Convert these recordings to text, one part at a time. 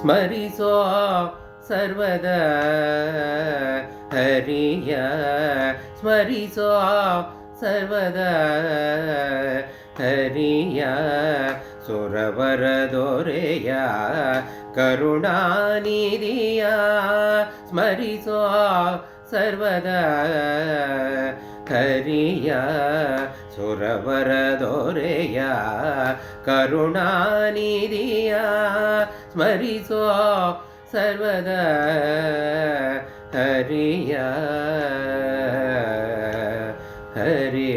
ಸ್ಮರಿಸೋ ಸರ್ವದಾ ಹರಿಯ ಸ್ಮರಿಸೋ ಸರ್ವದಾ ಹರಿಯ ಸುರವರ ದೊರೆಯ ಕರುಣಾನಿಧಿಯ ಸ್ಮರಿಸೋ ಸರ್ವದಾ ಹರಿಯ ಸುರವರ ದೊರೆಯ ಕರುಣಾನಿಧಿಯ ಸ್ಮರಿಸೋ ಸರ್ವದಾ ಹರಿಯ ಹರಿಯ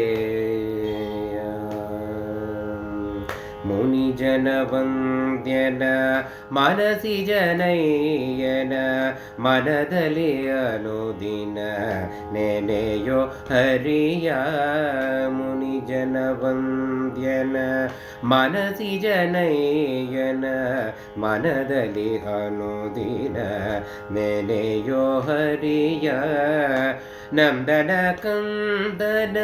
ಮುನಿಜನ ವಂದ್ಯನ ಮನಸಿ ಜನಯ್ಯನ ಮನದಲ್ಲಿ ಅನುದಿನ ನೆನೆಯೋ ಹರಿಯ ಮುನಿಜನ ವಂದ್ಯನ ಮನಸಿ ಜನಯ್ಯನ ಮನದಲ್ಲಿ ಅನುದಿನ ನೆನೆಯೋ ಹರಿಯ ನಂದನ ಕಂದನ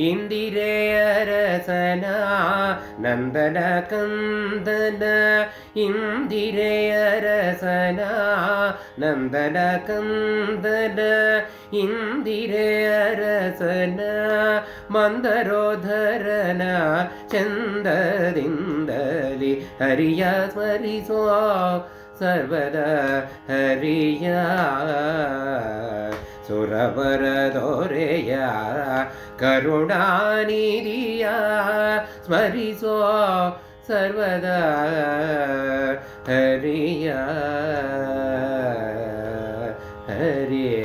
ಇಂದಿರೆಯ ರಸನ ನಂದನ ಕಂದನ ಇಂದಿರೆಯ ರಸನ ನಂದನ ಕಂದನ ಇಂದಿರೆಯ ರಸನ ಮಂದರೋಧರನ ಚಂದದಿಂದಲಿ ಹರಿಯ ಸ್ಮರಿಸೋ ಸರ್ವದಾ ಹರಿಯ ಸುರವರ ದೊರೆಯ ಕರುಣಾನಿಧಿಯ ಸ್ಮರಿಸೋ ಸರ್ವದಾ ಹರಿಯ ಹರಿಯ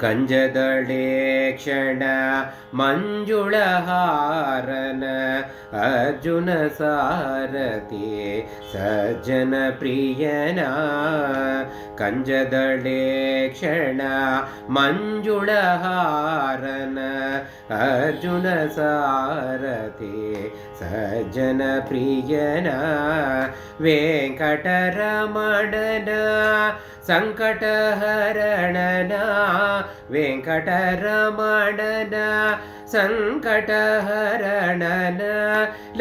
ಕಂಜದಳೆ ಕ್ಷಣ ಮಂಜುಳಹಾರನ ಅರ್ಜುನ ಸಾರಥಿ ಸಜ್ಜನ ಪ್ರಿಯನ ಕಂಜದಳೆ ಕ್ಷಣ ಮಂಜುಳಹಾರನ ಅರ್ಜುನ ಸಾರಥಿ ಸಜ್ಜನ ಪ್ರಿಯನ ವೆಂಕಟರಮಣನ ಸಂಕಟಹರಣನ ವೆಂಕಟರಮಣನ ಸಂಕಟಹರಣನ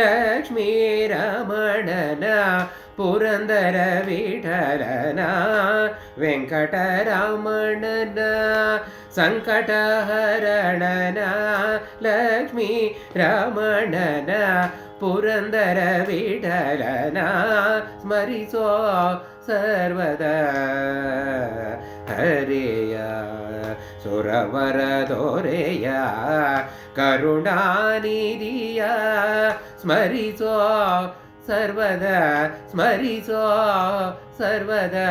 ಲಕ್ಷ್ಮೀರಮಣನ ಪುರಂದರ ವಿಠಲನ ವೆಂಕಟರಮಣನ ಸಂಕಟಹರಣನ ಲಕ್ಷ್ಮೀ ರಮಣನ ಪುರಂದರ ವಿಠಲನ ಸ್ಮರಿಸೋ ಸರ್ವದಾ ಹರಿಯ ಸುರವರ ದೊರೆಯ ಕರುಣಾನಿಧಿಯ ಸ್ಮರಿಸೋ ಸರ್ವದಾ ಸ್ಮರಿಸೋ ಸರ್ವದಾ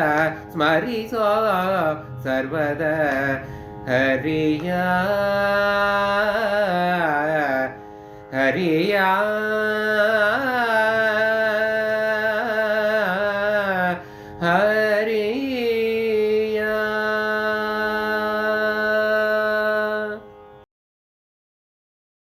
ಸ್ಮರಿಸೋ ಸರ್ವದಾ ಹರಿಯ ಹರಿಯ ಹರಿಯ